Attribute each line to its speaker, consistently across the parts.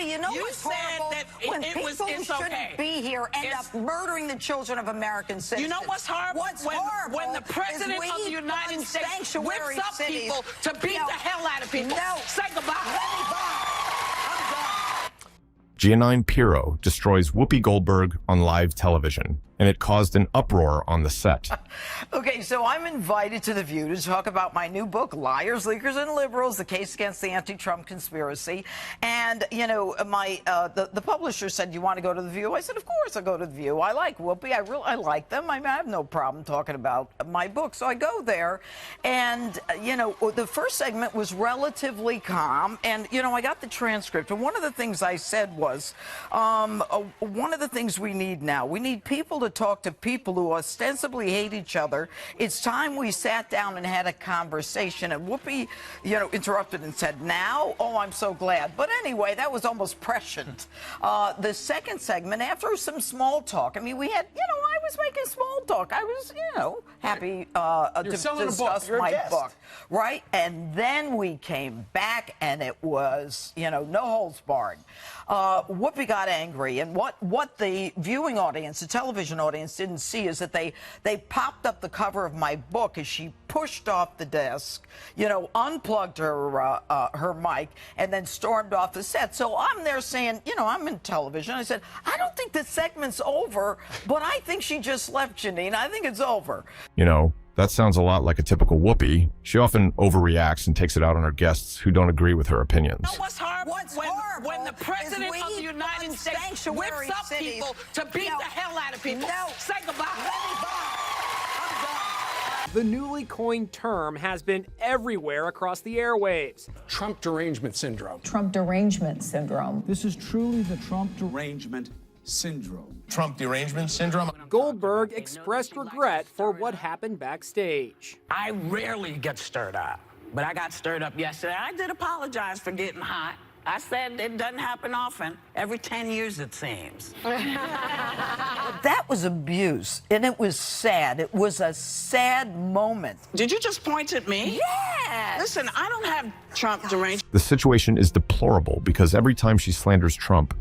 Speaker 1: Whoopi, you know
Speaker 2: You
Speaker 1: what's
Speaker 2: said
Speaker 1: horrible?
Speaker 2: that
Speaker 1: When
Speaker 2: it
Speaker 1: people
Speaker 2: was,
Speaker 1: who
Speaker 2: it's
Speaker 1: shouldn't
Speaker 2: okay.
Speaker 1: be here end up murdering the children of American citizens.
Speaker 2: You know what's horrible?
Speaker 1: What's
Speaker 2: when,
Speaker 1: horrible
Speaker 2: when the president
Speaker 1: is
Speaker 2: of the United States
Speaker 1: sanctuary
Speaker 2: whips up
Speaker 1: cities,
Speaker 2: people to beat the hell out of people.
Speaker 1: No.
Speaker 2: Say goodbye. I'm done.
Speaker 3: Jeanine Pirro destroys Whoopi Goldberg on live television, and it caused an uproar on the set.
Speaker 1: Okay, so I'm invited to The View to talk about my new book, Liars, Leakers, and Liberals, The Case Against the Anti-Trump Conspiracy. And, you know, the publisher said, you want to go to The View? I said, of course I'll go to The View. I like Whoopi. I like them. I mean, I have no problem talking about my book. So I go there. And, you know, the first segment was relatively calm. And, you know, I got the transcript. And one of the things I said was, one of the things we need now, we need people to talk to people who ostensibly hate each other. It's time we sat down and had a conversation. And Whoopi, you know, interrupted and said, now? Oh, I'm so glad. But anyway, that was almost prescient. The second segment, after some small talk, I mean, we had, you know, I was making small talk. I was, you know, happy to discuss my book. Right? And then we came back and it was, you know, no holds barred. Whoopi got angry. And what the viewing audience, the television audience didn't see is that they popped up the cover of my book as she pushed off the desk, you know, unplugged her mic, and then stormed off the set. So I'm there saying, you know, I'm in television. I said, I don't think the segment's over, but I think she just left, Jeanine. I think it's over.
Speaker 3: You know, that sounds a lot like a typical Whoopi. She often overreacts and takes it out on her guests who don't agree with her opinions.
Speaker 2: You know what's horrible? When the president of the United States whips up people to beat the hell out of people. Say goodbye.
Speaker 4: The newly coined term has been everywhere across the airwaves.
Speaker 5: Trump derangement syndrome.
Speaker 6: Trump derangement syndrome.
Speaker 7: This is truly the Trump derangement syndrome.
Speaker 8: Trump derangement syndrome.
Speaker 4: Goldberg expressed regret for what happened backstage.
Speaker 2: I rarely get stirred up, but I got stirred up yesterday. I did apologize for getting hot. I said it doesn't happen often. Every 10 years, it seems.
Speaker 1: That was abuse, and it was sad. It was a sad moment.
Speaker 2: Did you just point at me?
Speaker 1: Yes!
Speaker 2: Listen, I don't have Trump derangement.
Speaker 3: The situation is deplorable because every time she slanders Trump,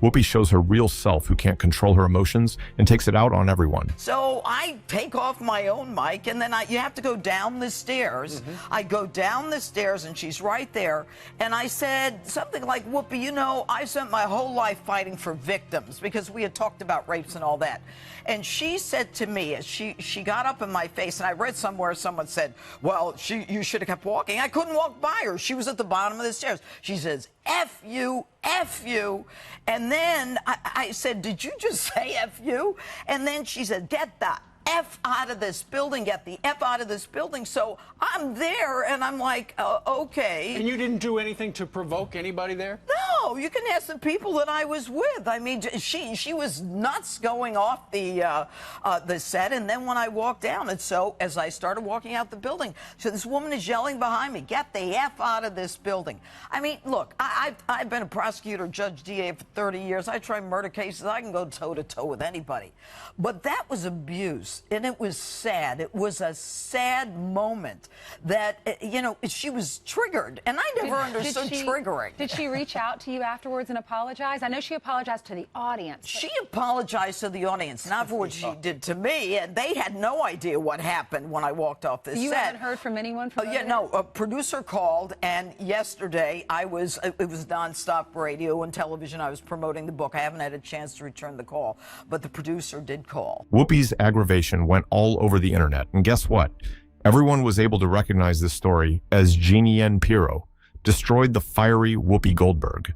Speaker 3: Whoopi shows her real self who can't control her emotions and takes it out on everyone.
Speaker 1: So I take off my own mic, and then you have to go down the stairs. I go down the stairs, and she's right there. And I said something like, Whoopi, you know, I spent my whole life fighting for victims because we had talked about rapes and all that. And she said to me, as she got up in my face, and I read somewhere someone said, well, you should have kept walking. I couldn't walk by her. She was at the bottom of the stairs. She says, F you, F you. And then I said, did you just say F you? And then she said, get the F out of this building, get the F out of this building. So I'm there, and I'm like, okay.
Speaker 5: And you didn't do anything to provoke anybody there?
Speaker 1: No, you can ask the people that I was with. I mean, she was nuts going off the set, and then when I walked down, and so as I started walking out the building, so this woman is yelling behind me, get the F out of this building. I mean, look, I've been a prosecutor, judge, DA for 30 years. I try murder cases. I can go toe-to-toe with anybody. But that was abuse, and it was sad. It was a sad moment that, you know, she was triggered, and I never understood triggering.
Speaker 6: Did she reach out to you afterwards and apologize? I know she apologized to the audience.
Speaker 1: She apologized to the audience, not for what she did to me, and they had no idea what happened when I walked off this set.
Speaker 6: You haven't heard from anyone from
Speaker 1: yeah, no, a producer called, and yesterday it was nonstop radio and television. I was promoting the book. I haven't had a chance to return the call, but the producer did call.
Speaker 3: Whoopi's aggravation went all over the internet, and guess what? Everyone was able to recognize this story as Jeaniene Pirro destroyed the fiery Whoopi Goldberg.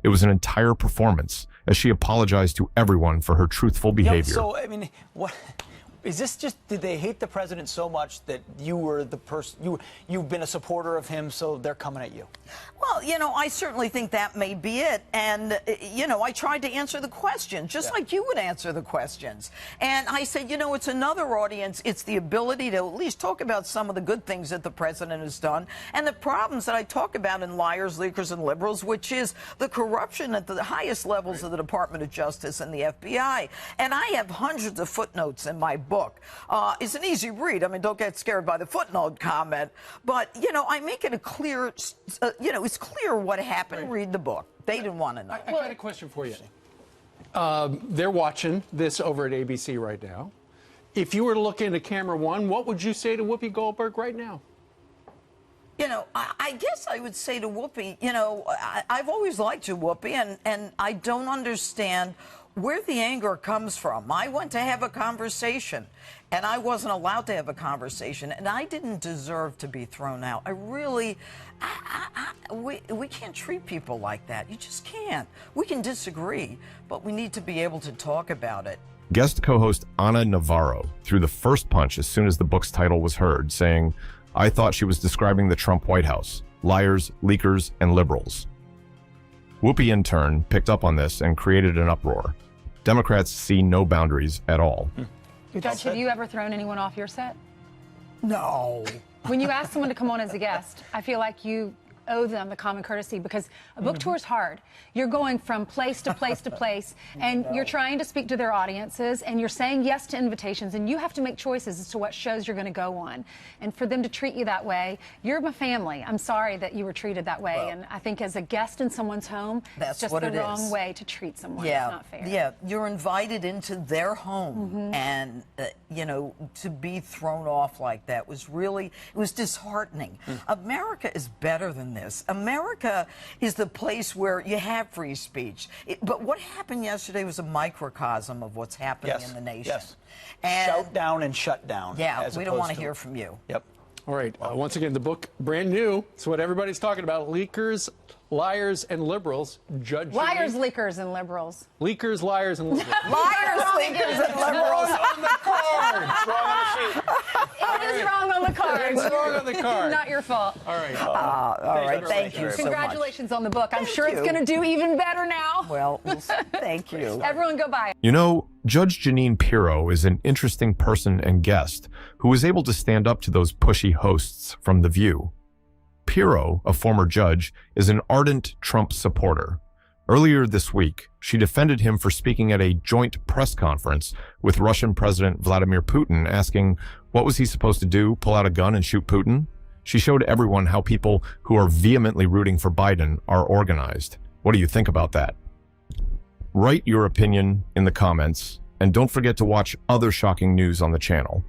Speaker 3: It was an entire performance as she apologized to everyone for her truthful behavior.
Speaker 7: So, I mean, what is this? Just did they hate the president so much that you were the person, you've been a supporter of him, so they're coming at you?
Speaker 1: Well, you know, I certainly think that may be it. And, you know, I tried to answer the question, just like you would answer the questions. And I said, you know, it's another audience. It's the ability to at least talk about some of the good things that the president has done and the problems that I talk about in Liars, Leakers, and Liberals, which is the corruption at the highest levels of the Department of Justice and the FBI. And I have hundreds of footnotes in my book. It's an easy read. I mean, don't get scared by the footnote comment. But, you know, I make it a clear, you know, it's clear what happened. Read the book. They didn't want to know.
Speaker 5: I got a question for you. They're watching this over at ABC right now. If you were to look into camera one, what would you say to Whoopi Goldberg right now?
Speaker 1: You know, I guess I would say to Whoopi, you know, I've always liked you, Whoopi, and I don't understand where the anger comes from. I went to have a conversation, and I wasn't allowed to have a conversation, and I didn't deserve to be thrown out. I really, we can't treat people like that. You just can't. We can disagree, but we need to be able to talk about it.
Speaker 3: Guest co-host Ana Navarro threw the first punch as soon as the book's title was heard, saying, "I thought she was describing the Trump White House, liars, leakers, and liberals." Whoopi, in turn, picked up on this and created an uproar. Democrats see no boundaries at all.
Speaker 6: Judge, have you ever thrown anyone off your set?
Speaker 1: No.
Speaker 6: When you ask someone to come on as a guest, I feel like you owe them the common courtesy, because a book tour is hard. You're going from place to place to place, and you're trying to speak to their audiences, and you're saying yes to invitations, and you have to make choices as to what shows you're going to go on. And for them to treat you that way, you're my family. I'm sorry that you were treated that way,
Speaker 1: Well,
Speaker 6: and I think as a guest in someone's home,
Speaker 1: that's
Speaker 6: it's just
Speaker 1: what
Speaker 6: the
Speaker 1: it
Speaker 6: wrong
Speaker 1: is.
Speaker 6: way to treat someone.
Speaker 1: Yeah,
Speaker 6: It's not fair.
Speaker 1: yeah. You're invited into their home, and you know, to be thrown off like that was really, it was disheartening. America is better than this. America is the place where you have free speech. But what happened yesterday was a microcosm of what's happening in the nation.
Speaker 7: Yes.
Speaker 1: And
Speaker 7: Shout down and shut down.
Speaker 1: yeah,
Speaker 7: as
Speaker 1: we don't
Speaker 7: opposed
Speaker 1: want to hear from you.
Speaker 7: Yep.
Speaker 5: All right. Once again, the book, brand new. It's what everybody's talking about. Leakers, liars, and liberals. Judge
Speaker 6: Liars,
Speaker 5: Jeanine.
Speaker 6: leakers, and liberals.
Speaker 5: Leakers, liars, and liberals.
Speaker 1: Liars, leakers, and liberals.
Speaker 5: on the card.
Speaker 6: It is wrong on the card.
Speaker 5: It's wrong on the card.
Speaker 6: Not your fault.
Speaker 5: All right.
Speaker 1: All right, thank you so much.
Speaker 6: Congratulations on the book. I'm sure it's
Speaker 1: you.
Speaker 6: going to do even better now.
Speaker 1: Well, thank you.
Speaker 6: Everyone go buy it.
Speaker 3: You know, Judge Jeanine Pirro is an interesting person and guest who was able to stand up to those pushy hosts from The View. Pirro, a former judge, is an ardent Trump supporter. Earlier this week, she defended him for speaking at a joint press conference with Russian President Vladimir Putin, asking, what was he supposed to do, pull out a gun and shoot Putin? She showed everyone how people who are vehemently rooting for Biden are organized. What do you think about that? Write your opinion in the comments, and don't forget to watch other shocking news on the channel.